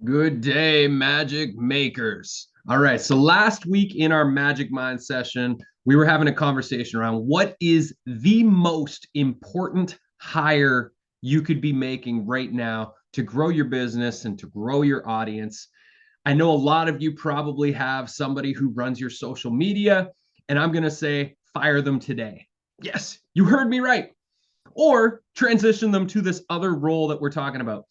Good day, magic makers. All right, so last week in our Magic Mind session, we were having a conversation around what is the most important hire you could be making right now to grow your business and to grow your audience. I know a lot of you probably have somebody who runs your social media, and I'm going to say fire them today. Yes, you heard me right. Or transition them to this other role that we're talking about.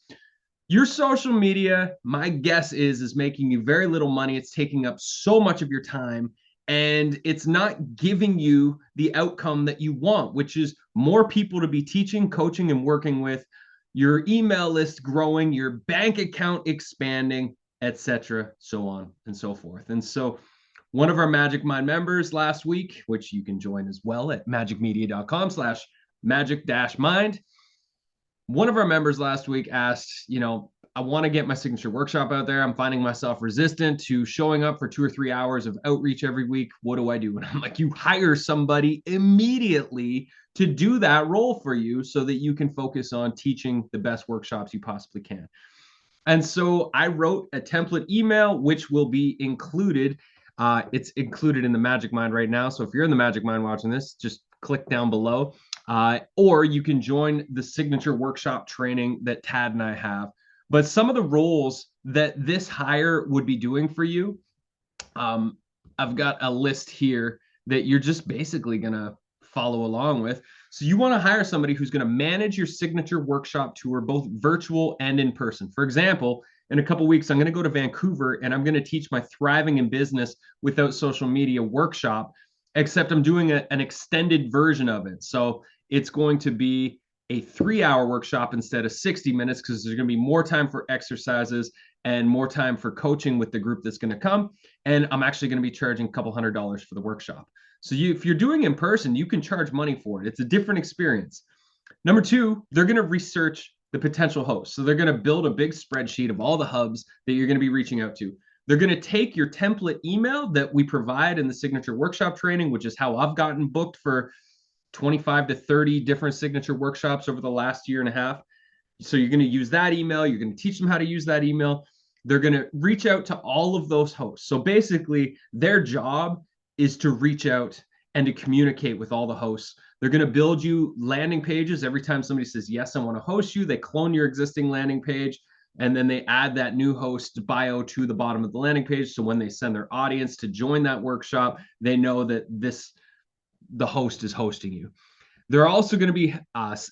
Your social media, my guess is making you very little money. It's taking up so much of your time, and it's not giving you the outcome that you want, which is more people to be teaching, coaching, and working with, your email list growing, your bank account expanding, etc., so on and so forth. And so one of our Magic Mind members last week, which you can join as well at magicmedia.com/magic-mind, one of our members last week asked, I want to get my signature workshop out there. I'm finding myself resistant to showing up for 2 or 3 hours of outreach every week. What do I do? And I'm like, you hire somebody immediately to do that role for you so that you can focus on teaching the best workshops you possibly can. And so I wrote a template email, which will be included. It's included in the Magic Mind right now. So if you're in the Magic Mind watching this, just click down below. Or you can join the signature workshop training that Tad and I have. But some of the roles that this hire would be doing for you, I've got a list here that you're just basically going to follow along with. So you want to hire somebody who's going to manage your signature workshop tour, both virtual and in person. For example, in a couple weeks, I'm going to go to Vancouver and I'm going to teach my Thriving in Business Without Social Media workshop, except I'm doing an extended version of it. So it's going to be a 3-hour workshop instead of 60 minutes because there's going to be more time for exercises and more time for coaching with the group that's going to come. And I'm actually going to be charging a couple $100s for the workshop. So if you're doing in person, you can charge money for it. It's a different experience. Number two, they're going to research the potential hosts. So they're going to build a big spreadsheet of all the hubs that you're going to be reaching out to. They're going to take your template email that we provide in the signature workshop training, which is how I've gotten booked for 25 to 30 different signature workshops over the last year and a half. So you're going to use that email. You're going to teach them how to use that email. They're going to reach out to all of those hosts. So basically, their job is to reach out and to communicate with all the hosts. They're going to build you landing pages. Every time somebody says, yes, I want to host you, they clone your existing landing page, and then they add that new host bio to the bottom of the landing page. So when they send their audience to join that workshop, they know that the host is hosting you. They're also going to be,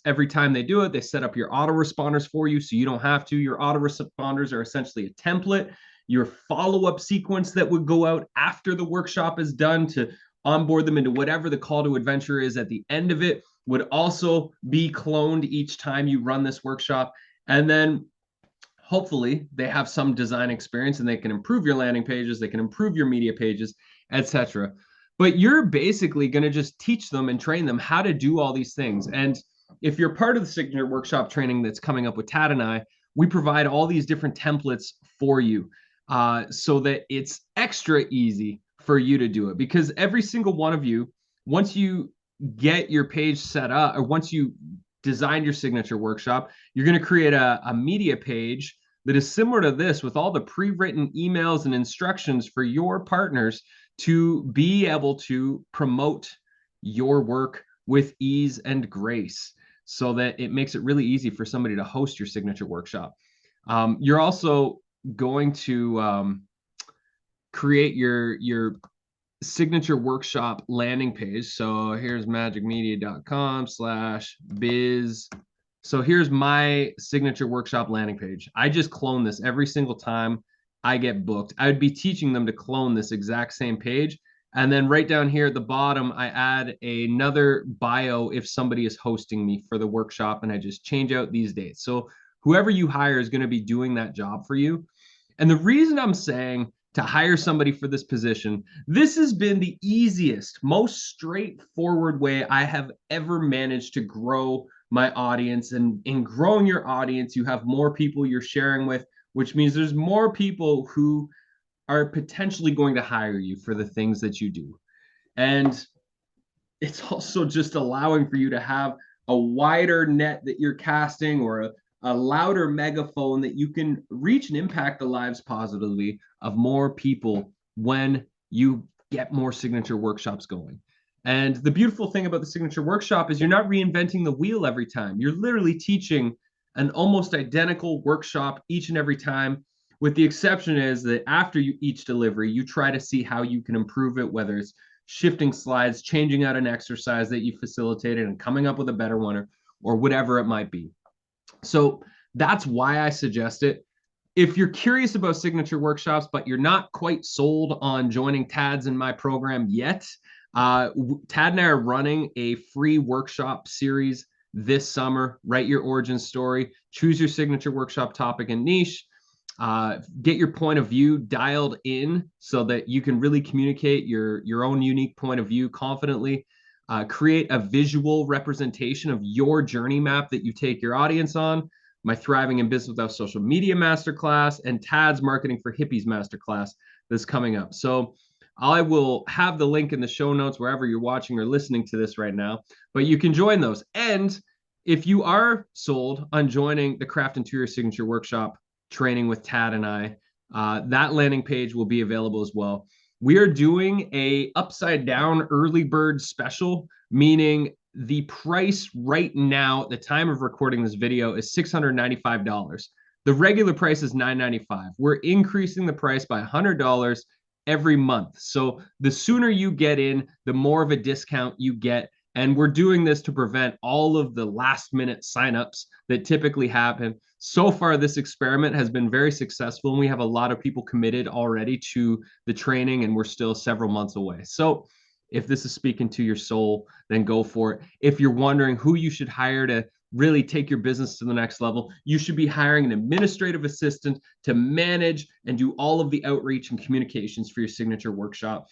every time they do it, they set up your autoresponders for you so you don't have to. Your autoresponders are essentially a template. Your follow-up sequence that would go out after the workshop is done to onboard them into whatever the call to adventure is at the end of it would also be cloned each time you run this workshop. And then hopefully they have some design experience and they can improve your landing pages, they can improve your media pages, etc. But you're basically going to just teach them and train them how to do all these things. And if you're part of the signature workshop training that's coming up with Tad and I, we provide all these different templates for you so that it's extra easy for you to do it. Because every single one of you, once you get your page set up, or once you design your signature workshop, you're going to create a media page that is similar to this with all the pre-written emails and instructions for your partners to be able to promote your work with ease and grace so that it makes it really easy for somebody to host your signature workshop. You're also going to create your signature workshop landing page. So here's magicmedia.com/biz. So here's my signature workshop landing page. I just clone this every single time I get booked. I would be teaching them to clone this exact same page. And then right down here at the bottom, I add another bio if somebody is hosting me for the workshop, and I just change out these dates. So whoever you hire is going to be doing that job for you. And the reason I'm saying to hire somebody for this position, this has been the easiest, most straightforward way I have ever managed to grow my audience. And in growing your audience, you have more people you're sharing with, which means there's more people who are potentially going to hire you for the things that you do. And it's also just allowing for you to have a wider net that you're casting, or a louder megaphone that you can reach and impact the lives positively of more people when you get more signature workshops going. And the beautiful thing about the signature workshop is you're not reinventing the wheel every time. You're literally teaching an almost identical workshop each and every time, with the exception is that after each delivery, you try to see how you can improve it, whether it's shifting slides, changing out an exercise that you facilitated and coming up with a better one, or whatever it might be. So that's why I suggest it. If you're curious about signature workshops, but you're not quite sold on joining TADS in my program yet, Tad and I are running a free workshop series this summer. Write your origin story, choose your signature workshop topic and niche, get your point of view dialed in so that you can really communicate your own unique point of view confidently. Create a visual representation of your journey map that you take your audience on. My Thriving in Business Without Social Media Masterclass, and Tad's Marketing for Hippies Masterclass that's coming up. So I will have the link in the show notes wherever you're watching or listening to this right now, but you can join those. And if you are sold on joining the Craft Into Your Signature Workshop training with Tad and I, that landing page will be available as well. We are doing a upside down early bird special, meaning the price right now at the time of recording this video is $695. The regular price is $995. We're increasing the price by $100 every month. So the sooner you get in, the more of a discount you get. And we're doing this to prevent all of the last minute signups that typically happen. So far, this experiment has been very successful, and we have a lot of people committed already to the training, and we're still several months away. So if this is speaking to your soul, then go for it. If you're wondering who you should hire to really take your business to the next level, you should be hiring an administrative assistant to manage and do all of the outreach and communications for your signature workshop.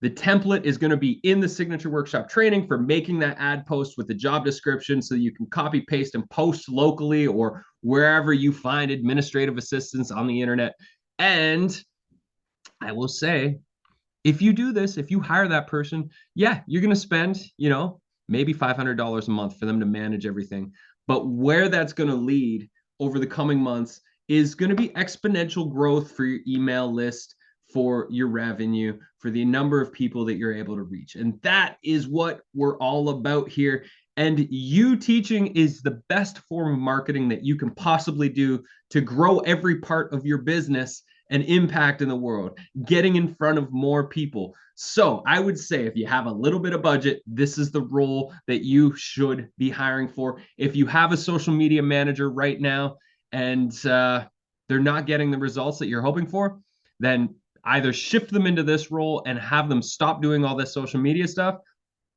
The template is going to be in the signature workshop training for making that ad post with the job description so you can copy, paste, and post locally or wherever you find administrative assistants on the internet. And I will say, if you do this, if you hire that person, yeah, you're going to spend, maybe $500 a month for them to manage everything. But where that's going to lead over the coming months is going to be exponential growth for your email list, for your revenue, for the number of people that you're able to reach. And that is what we're all about here. And you teaching is the best form of marketing that you can possibly do to grow every part of your business and impact in the world, getting in front of more people. So I would say if you have a little bit of budget, this is the role that you should be hiring for. If you have a social media manager right now and they're not getting the results that you're hoping for, then either shift them into this role and have them stop doing all this social media stuff,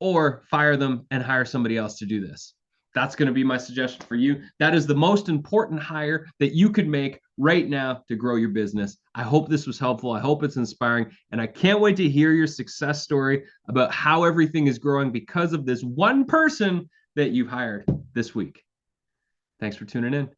or fire them and hire somebody else to do this. That's going to be my suggestion for you. That is the most important hire that you could make right now to grow your business. I hope this was helpful. I hope it's inspiring. And I can't wait to hear your success story about how everything is growing because of this one person that you've hired this week. Thanks for tuning in.